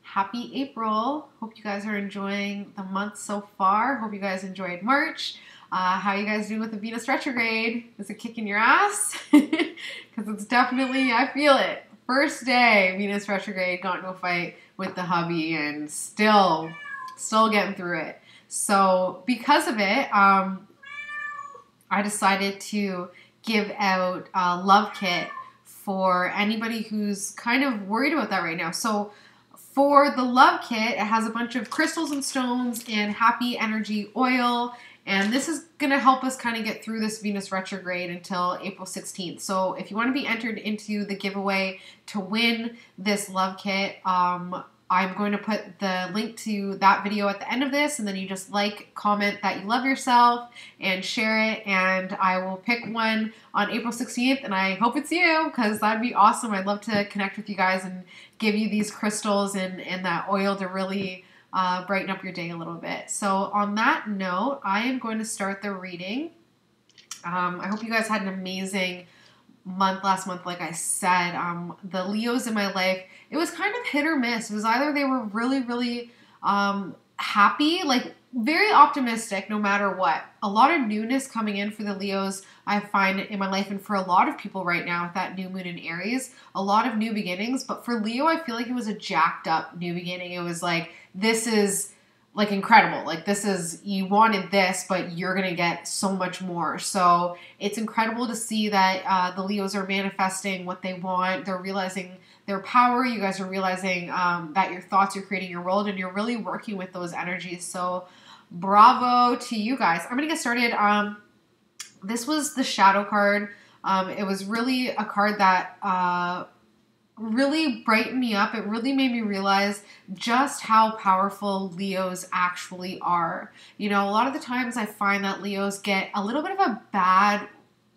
Happy April. Hope you guys are enjoying the month so far. Hope you guys enjoyed March. How are you guys doing with the Venus retrograde? Is it kicking your ass? Because it's definitely, I feel it. First day, Venus retrograde, got into a fight with the hubby and still getting through it. So because of it, I decided to give out a love kit for anybody who's kind of worried about that right now. So for the love kit, it has a bunch of crystals and stones and happy energy oil. And this is going to help us kind of get through this Venus retrograde until April 16th. So if you want to be entered into the giveaway to win this love kit, I'm going to put the link to that video at the end of this, and then you just like, comment that you love yourself, and share it, and I will pick one on April 16th, and I hope it's you, because that'd be awesome. I'd love to connect with you guys and give you these crystals and that oil to really brighten up your day a little bit. So on that note, I am going to start the reading. I hope you guys had an amazing last month. Like I said, the Leos in my life, it was kind of hit or miss. It was either they were really happy, like very optimistic no matter what. A lot of newness coming in for the Leos, I find in my life, and for a lot of people right now with that new moon in Aries, a lot of new beginnings. But for Leo, I feel like it was a jacked up new beginning. It was like, this is like incredible. Like this is, you wanted this, but you're going to get so much more. So it's incredible to see that the Leos are manifesting what they want. They're realizing their power. You guys are realizing that your thoughts are creating your world, and you're really working with those energies. So bravo to you guys. I'm going to get started. This was the shadow card. It was really a card that really brightened me up. It really made me realize just how powerful Leos actually are. You know, a lot of the times I find that Leos get a little bit of a bad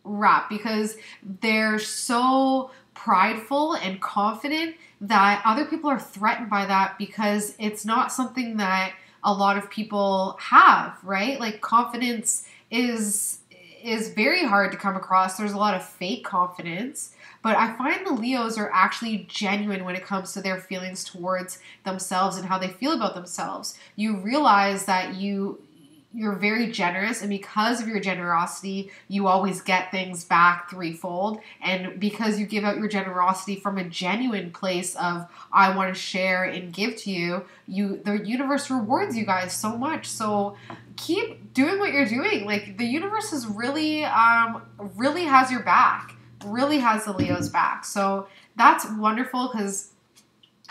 rap because they're so prideful and confident that other people are threatened by that, because it's not something that a lot of people have, right? Like confidence is very hard to come across. There's a lot of fake confidence. But I find the Leos are actually genuine when it comes to their feelings towards themselves and how they feel about themselves. You realize that you're very generous, and because of your generosity, you always get things back threefold. And because you give out your generosity from a genuine place of, I want to share and give to you, the universe rewards you guys so much. So keep doing what you're doing. Like the universe is really has your back. Really has the Leos back. So that's wonderful, because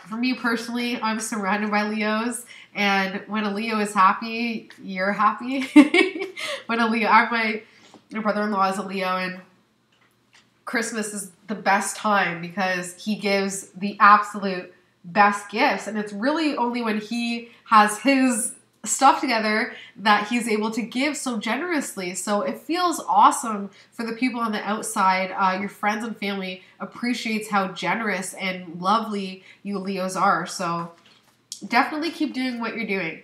for me personally, I'm surrounded by Leos, and when a Leo is happy, you're happy. When a Leo, my brother-in-law is a Leo, and Christmas is the best time because he gives the absolute best gifts, and it's really only when he has his stuff together that he's able to give so generously. So it feels awesome for the people on the outside. Your friends and family appreciates how generous and lovely you Leos are. So definitely keep doing what you're doing.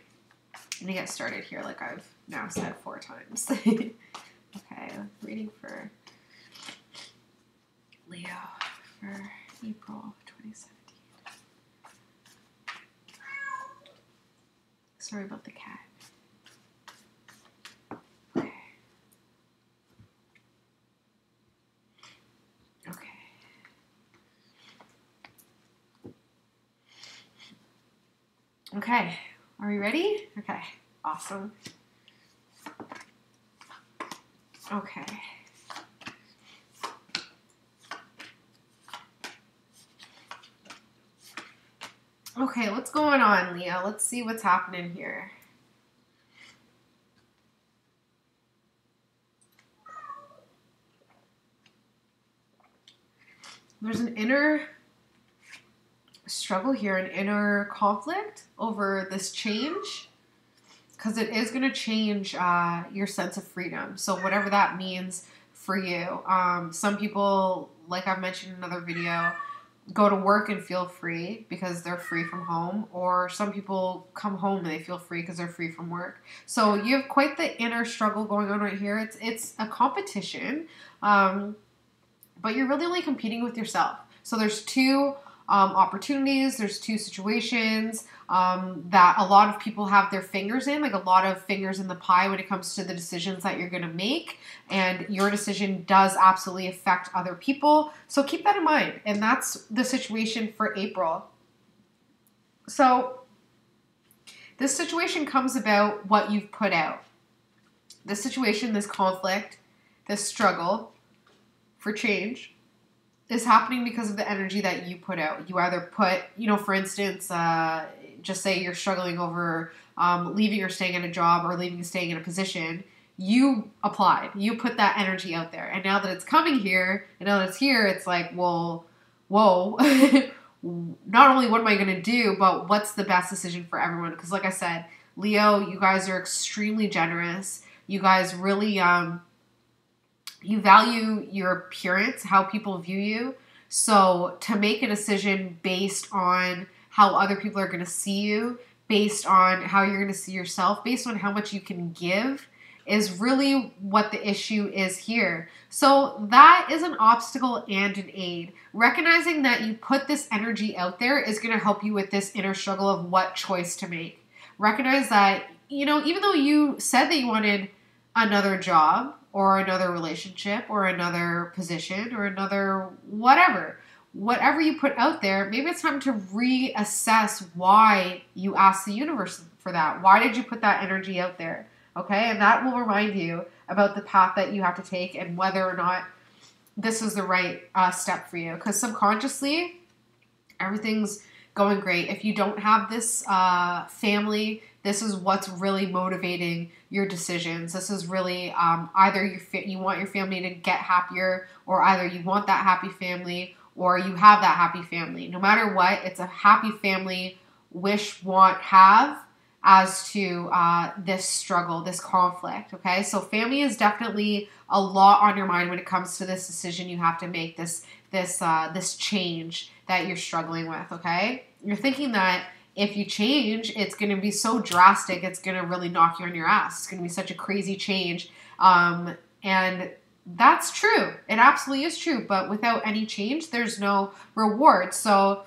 I'm gonna get started here, like I've now said 4 times. Okay, reading for Leo for April 2017. Sorry about the cat. Okay. Okay. Okay. Are we ready? Okay. Awesome. Okay. Okay, what's going on, Leo? Let's see what's happening here. There's an inner struggle here, an inner conflict over this change, because it is going to change your sense of freedom. So whatever that means for you. Some people, like I've mentioned in another video, go to work and feel free because they're free from home, or some people come home and they feel free because they're free from work. So you have quite the inner struggle going on right here. It's a competition, but you're really only competing with yourself. So there's two opportunities. There's two situations that a lot of people have their fingers in, like a lot of fingers in the pie when it comes to the decisions that you're going to make. And your decision does absolutely affect other people. So keep that in mind. And that's the situation for April. So this situation comes about what you've put out. This situation, this conflict, this struggle for change is happening because of the energy that you put out. You either put, for instance, just say you're struggling over leaving or staying in a job or leaving and staying in a position. You applied. You put that energy out there. And now that it's coming here, and now that it's here, it's like, well, whoa. Not only what am I going to do, but what's the best decision for everyone? Because like I said, Leo, you guys are extremely generous. You guys really, you value your appearance, how people view you. So to make a decision based on how other people are going to see you, based on how you're going to see yourself, based on how much you can give, is really what the issue is here. So that is an obstacle and an aid. Recognizing that you put this energy out there is going to help you with this inner struggle of what choice to make. Recognize that, even though you said that you wanted another job or another relationship or another position or another whatever you put out there, maybe it's time to reassess why you asked the universe for that. Why did you put that energy out there? Okay, and that will remind you about the path that you have to take and whether or not this is the right step for you. Because subconsciously, everything's going great. If you don't have this family, this is what's really motivating your decisions. This is really either you want your family to get happier, or either you want that happy family, or you have that happy family. No matter what, it's a happy family, wish, want, have, as to this struggle, this conflict, okay? So family is definitely a lot on your mind when it comes to this decision you have to make, this change that you're struggling with, okay? You're thinking that if you change, it's going to be so drastic, it's going to really knock you on your ass. It's going to be such a crazy change. And that's true. It absolutely is true. But without any change, there's no reward. So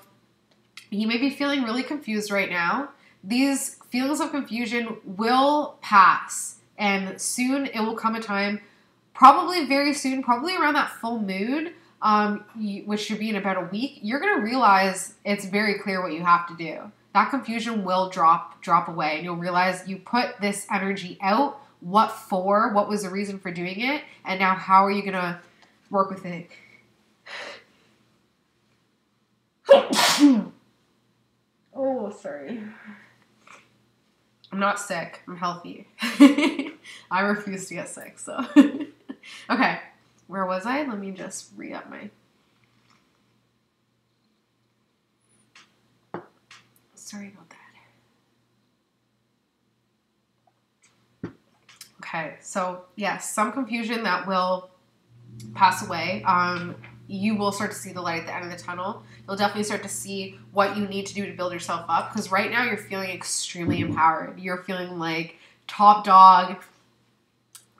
you may be feeling really confused right now. These feelings of confusion will pass. And soon it will come a time, probably very soon, probably around that full moon, which should be in about a week, you're going to realize it's very clear what you have to do. That confusion will drop away, and you'll realize you put this energy out. What for? What was the reason for doing it? And now how are you going to work with it? Oh, sorry. I'm not sick. I'm healthy. I refuse to get sick, so. Okay. Where was I? Let me just re-up my... Sorry about that. Okay, so yes, some confusion that will pass away. You will start to see the light at the end of the tunnel. You'll definitely start to see what you need to do to build yourself up, because right now you're feeling extremely empowered. You're feeling like top dog,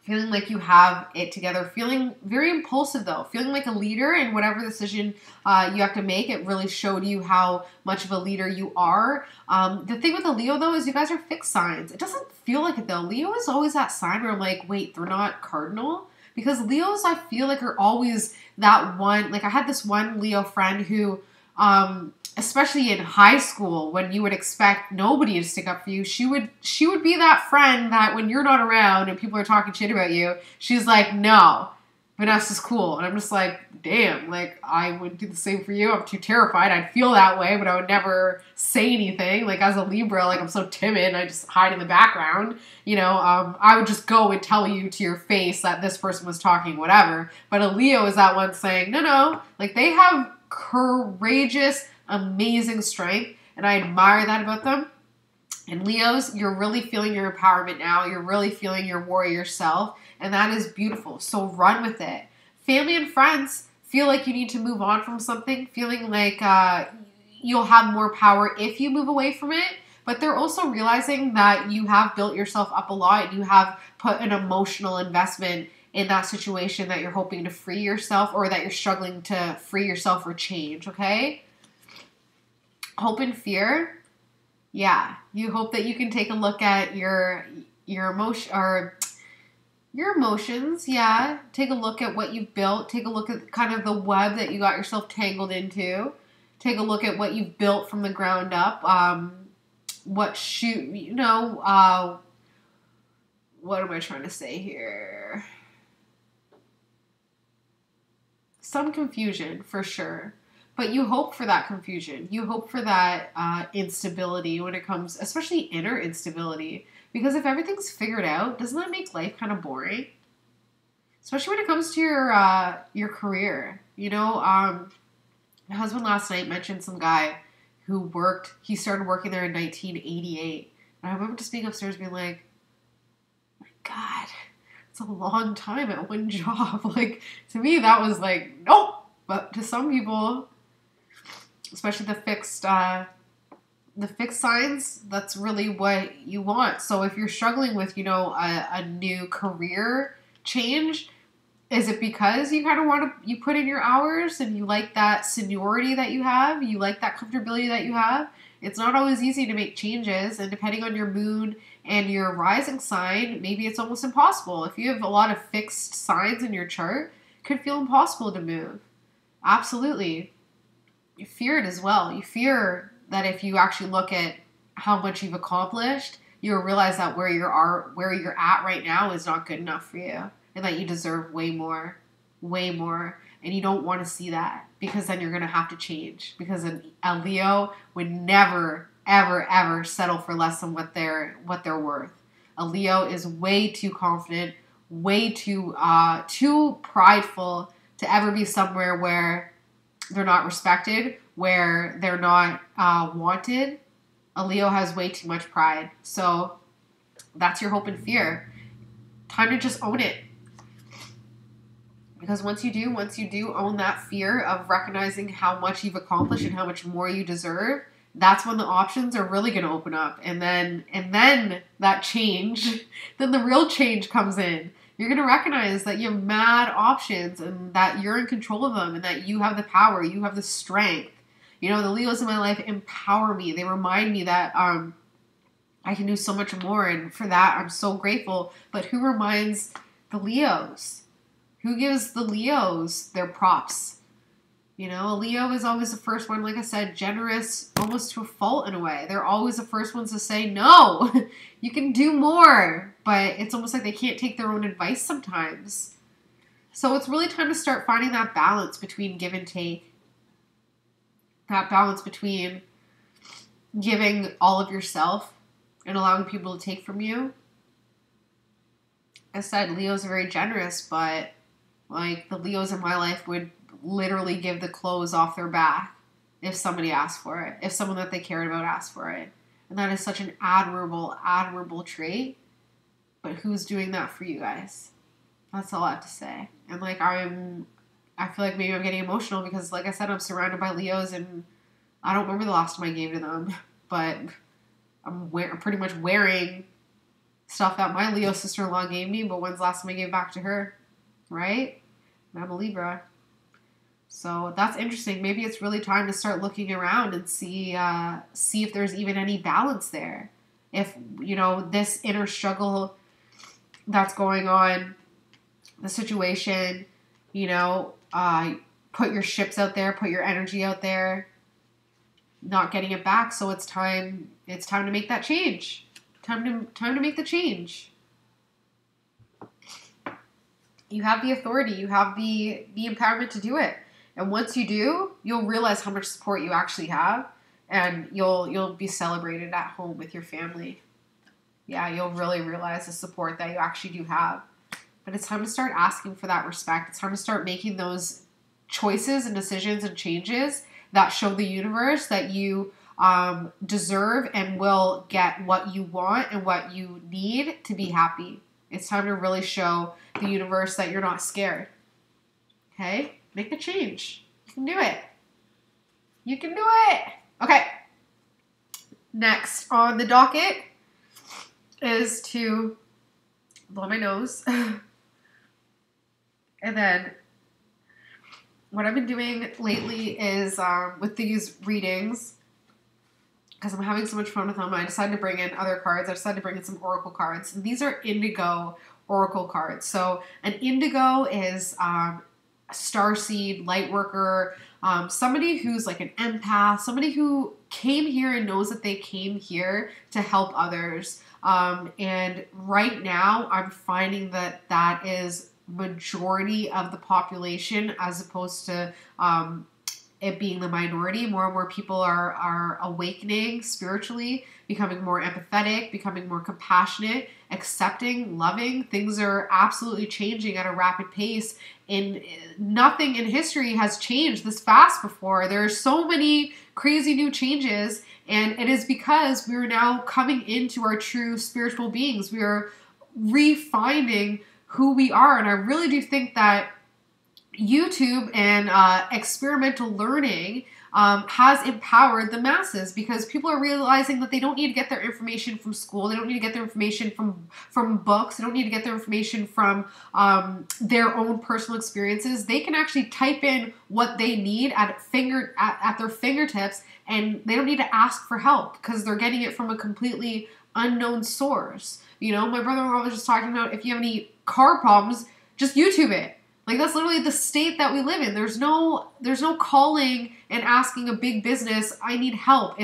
feeling like you have it together, feeling very impulsive though, feeling like a leader in whatever decision you have to make. It really showed you how much of a leader you are. The thing with the Leo though is you guys are fixed signs. It doesn't feel like it though. Leo is always that sign where I'm like, wait, they're not cardinal? Because Leos, I feel like, are always that one. Like I had this one Leo friend who, especially in high school, when you would expect nobody to stick up for you, she would be that friend that when you're not around and people are talking shit about you, she's like, no, Vanessa's cool. And I'm just like, damn, like I would do the same for you. I'm too terrified. I'd feel that way, but I would never say anything. Like as a Libra, like I'm so timid, I just hide in the background. You know, I would just go and tell you to your face that this person was talking, whatever. But a Leo is that one saying, no, like they have courageous, amazing strength, and I admire that about them. And Leos, you're really feeling your empowerment now. You're really feeling your warrior self, and that is beautiful. So run with it. Family and friends feel like you need to move on from something, feeling like you'll have more power if you move away from it, but they're also realizing that you have built yourself up a lot and you have put an emotional investment in that situation that you're hoping to free yourself, or that you're struggling to free yourself or change, okay? Hope and fear. Yeah, you hope that you can take a look at your emotion or your emotions. Yeah, take a look at what you've built. Take a look at kind of the web that you got yourself tangled into. Take a look at what you've built from the ground up. What am I trying to say here? Some confusion for sure. But you hope for that confusion. You hope for that instability when it comes, especially inner instability. Because if everything's figured out, doesn't that make life kind of boring? Especially when it comes to your career. You know, my husband last night mentioned some guy who he started working there in 1988. And I remember just being upstairs being like, my God, it's a long time at one job. Like, to me, that was like, nope. But to some people, especially the fixed signs, that's really what you want. So if you're struggling with, a new career change, is it because you kind of you put in your hours and you like that seniority that you have, you like that comfortability that you have? It's not always easy to make changes, and depending on your mood and your rising sign, maybe it's almost impossible. If you have a lot of fixed signs in your chart, it could feel impossible to move. Absolutely. You fear it as well. You fear that if you actually look at how much you've accomplished, you'll realize that where you're at right now is not good enough for you, and that you deserve way more, and you don't want to see that, because then you're going to have to change, because a Leo would never, ever, ever settle for less than what they're worth. A Leo is way too confident, way too prideful to ever be somewhere where they're not respected, where they're not wanted. A Leo has way too much pride. So that's your hope and fear. Time to just own it. Because once you do own that fear of recognizing how much you've accomplished and how much more you deserve, that's when the options are really going to open up. And then that change, then the real change comes in. You're going to recognize that you have mad options and that you're in control of them and that you have the power, you have the strength. The Leos in my life empower me. They remind me that I can do so much more, and for that I'm so grateful. But who reminds the Leos? Who gives the Leos their props? A Leo is always the first one, like I said, generous almost to a fault in a way. They're always the first ones to say, no, you can do more. But it's almost like they can't take their own advice sometimes. So it's really time to start finding that balance between give and take. That balance between giving all of yourself and allowing people to take from you. As I said, Leos are very generous, but like the Leos in my life would literally give the clothes off their back if somebody asked for it, if someone that they cared about asked for it. And that is such an admirable trait. But who's doing that for you guys? That's all I have to say. And like I feel like maybe I'm getting emotional because, like I said, I'm surrounded by Leos, and I don't remember the last time I gave to them, but I'm pretty much wearing stuff that my Leo sister-in-law gave me, but when's the last time I gave back to her? Right? And I'm a Libra. So that's interesting. Maybe it's really time to start looking around and see if there's even any balance there. If, this inner struggle that's going on, the situation, put your ships out there, put your energy out there, not getting it back. So it's time to make that change. Time to make the change. You have the authority. You have the empowerment to do it. And once you do, you'll realize how much support you actually have, and you'll be celebrated at home with your family. Yeah, you'll really realize the support that you actually do have. But it's time to start asking for that respect. It's time to start making those choices and decisions and changes that show the universe that you deserve and will get what you want and what you need to be happy. It's time to really show the universe that you're not scared. Okay? Make the change. You can do it. You can do it. Okay. Next on the docket is to blow my nose. And then what I've been doing lately is with these readings, because I'm having so much fun with them, I decided to bring in other cards. I decided to bring in some oracle cards. These are indigo oracle cards. So an indigo is a starseed, light worker, somebody who's like an empath, somebody who came here and knows that they came here to help others. And right now I'm finding that that is majority of the population as opposed to it being the minority. More and more people are awakening spiritually, becoming more empathetic, becoming more compassionate, accepting, loving. Things are absolutely changing at a rapid pace, and nothing in history has changed this fast before. There are so many crazy new changes, and it is because we're now coming into our true spiritual beings. We are refining who we are, and I really do think that YouTube and experimental learning has empowered the masses, because people are realizing that they don't need to get their information from school. They don't need to get their information from books. They don't need to get their information from their own personal experiences. They can actually type in what they need at their fingertips, and they don't need to ask for help because they're getting it from a completely unknown source. You know, my brother-in-law was just talking about, if you have any car problems, just YouTube it. Like, that's literally the state that we live in. There's no calling and asking a big business, I need help.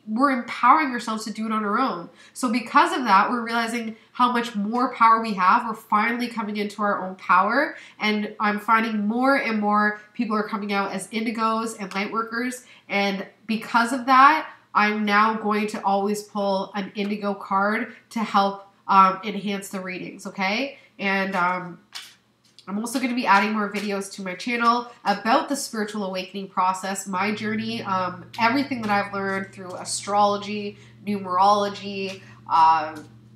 We're empowering ourselves to do it on our own. So because of that, we're realizing how much more power we have. We're finally coming into our own power. And I'm finding more and more people are coming out as indigos and light workers. And because of that, I'm now going to always pull an indigo card to help enhance the readings, okay? And I'm also going to be adding more videos to my channel about the spiritual awakening process, my journey, everything that I've learned through astrology, numerology,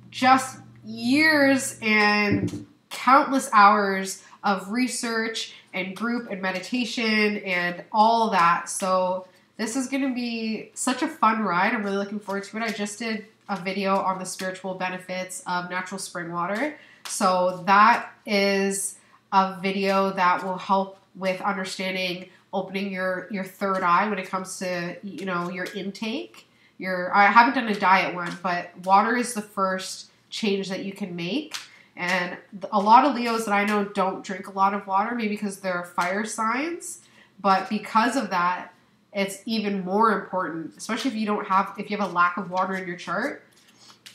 just years and countless hours of research and group and meditation and all that. So this is going to be such a fun ride. I'm really looking forward to it. I just did a video on the spiritual benefits of natural spring water. So that is a video that will help with understanding, opening your third eye when it comes to, you know, your intake. I haven't done a diet one, but water is the first change that you can make. And a lot of Leos that I know don't drink a lot of water, maybe because they're fire signs. But because of that, it's even more important, especially if you have a lack of water in your chart.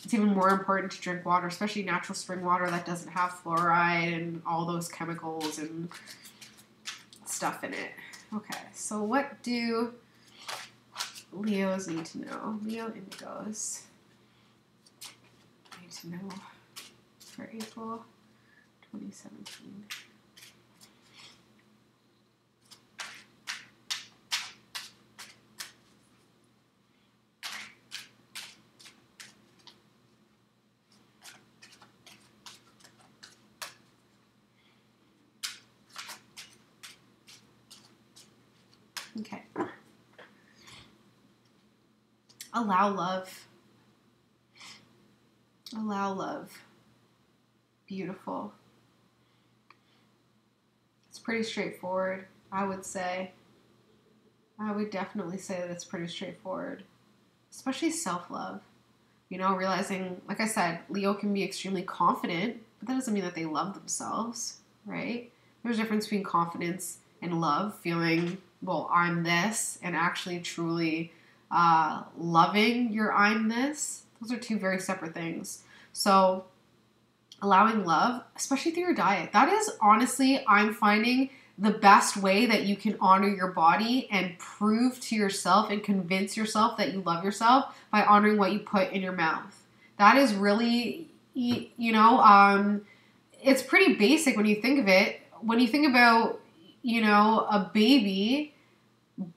It's even more important to drink water, especially natural spring water that doesn't have fluoride and all those chemicals and stuff in it. Okay, so what do Leos need to know? Leo indigos need to know for April 2017. Okay. Allow love. Allow love. Beautiful. It's pretty straightforward, I would say. I would definitely say that it's pretty straightforward. Especially self-love. You know, realizing, like I said, Leo can be extremely confident, but that doesn't mean that they love themselves, right? There's a difference between confidence and love, feeling, well, I'm this, and actually truly loving your I'm this. Those are two very separate things. So allowing love, especially through your diet, that is honestly, I'm finding the best way that you can honor your body and prove to yourself and convince yourself that you love yourself by honoring what you put in your mouth. That is really, you know, it's pretty basic when you think of it. When you think about, you know, a baby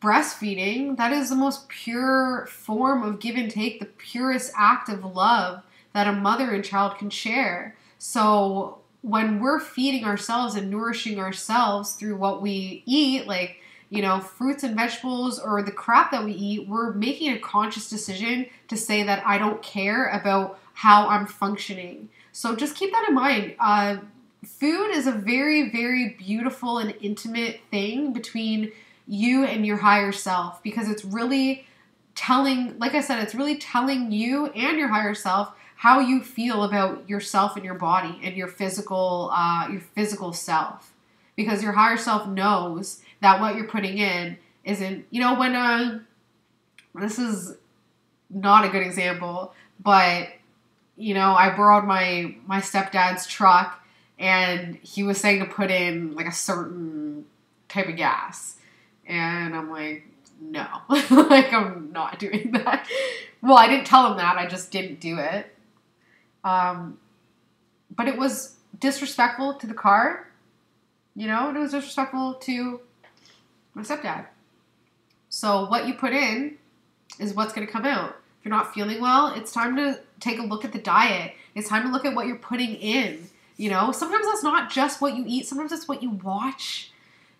breastfeeding, that is the most pure form of give and take, the purest act of love that a mother and child can share. So when we're feeding ourselves and nourishing ourselves through what we eat, like, you know, fruits and vegetables or the crap that we eat, we're making a conscious decision to say that I don't care about how I'm functioning. So just keep that in mind. Food is a very, very beautiful and intimate thing between you and your higher self, because it's really telling, like I said, it's really telling you and your higher self how you feel about yourself and your body and your physical self. Because your higher self knows that what you're putting in isn't, you know, when, this is not a good example, but, you know, I borrowed my stepdad's truck, and he was saying to put in like a certain type of gas. And I'm like, no, like I'm not doing that. Well, I didn't tell him that. I just didn't do it. But it was disrespectful to the car, you know, and it was disrespectful to my stepdad. So what you put in is what's going to come out. If you're not feeling well, it's time to take a look at the diet. It's time to look at what you're putting in. You know, sometimes that's not just what you eat. Sometimes it's what you watch.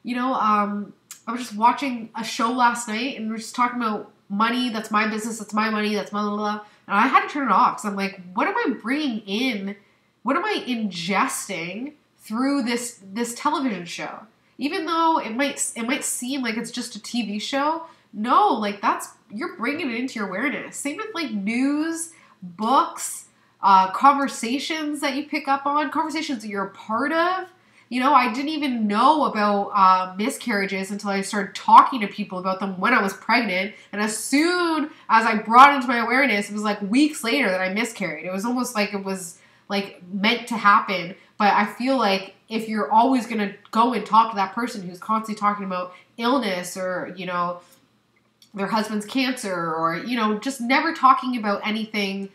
You know, I was just watching a show last night, and we're just talking about money. That's my business. That's my money. That's blah, blah, blah. And I had to turn it off because I'm like, what am I bringing in? What am I ingesting through this television show? Even though it might seem like it's just a TV show, no, like you're bringing it into your awareness. Same with like news, books, conversations that you pick up on, conversations that you're a part of. You know, I didn't even know about miscarriages until I started talking to people about them when I was pregnant. And as soon as I brought it into my awareness, it was like weeks later that I miscarried. It was almost like it was like meant to happen. But I feel like if you're always going to go and talk to that person who's constantly talking about illness or, you know, their husband's cancer or, you know, just never talking about anything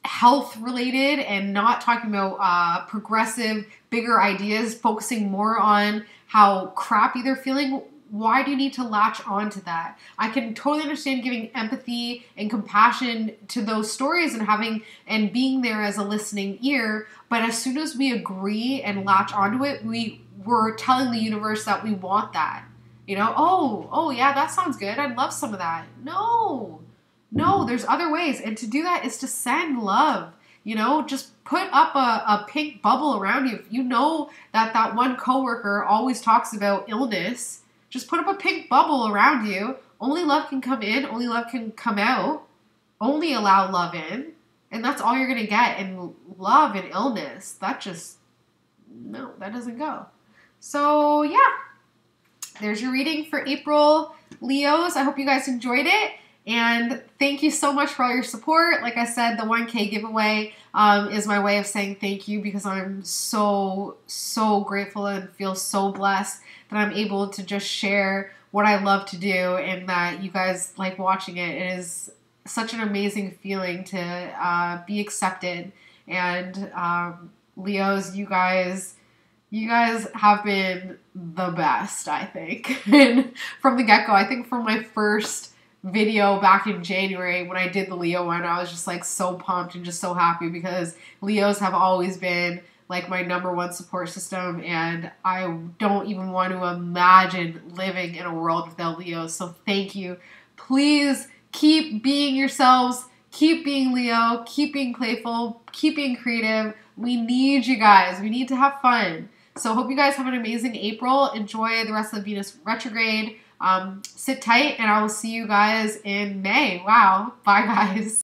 health related and not talking about progressive, bigger ideas, focusing more on how crappy they're feeling, why do you need to latch on to that? I can totally understand giving empathy and compassion to those stories and being there as a listening ear, but as soon as we agree and latch onto it, we're telling the universe that we want that. You know, oh yeah, that sounds good. I'd love some of that. No, there's other ways. And to do that is to send love. You know, just put up a pink bubble around you. If you know that one coworker always talks about illness, just put up a pink bubble around you. Only love can come in. Only love can come out. Only allow love in. And that's all you're going to get. And love and illness, that doesn't go. So, yeah. There's your reading for April, Leos. I hope you guys enjoyed it. And thank you so much for all your support. Like I said, the 1K giveaway is my way of saying thank you because I'm so, so grateful and feel so blessed that I'm able to just share what I love to do and that you guys like watching it. It is such an amazing feeling to be accepted. And Leos, you guys have been the best, I think. And from the get-go, I think from my first video back in January when I did the Leo one, I was just like so pumped and just so happy because Leos have always been like my #1 support system, and I don't even want to imagine living in a world without Leos. So thank you. Please keep being yourselves, keep being Leo, keep being playful, keep being creative. We need you guys. We need to have fun. So hope you guys have an amazing April. Enjoy the rest of the Venus retrograde. Sit tight, and I will see you guys in May. Wow. Bye, guys.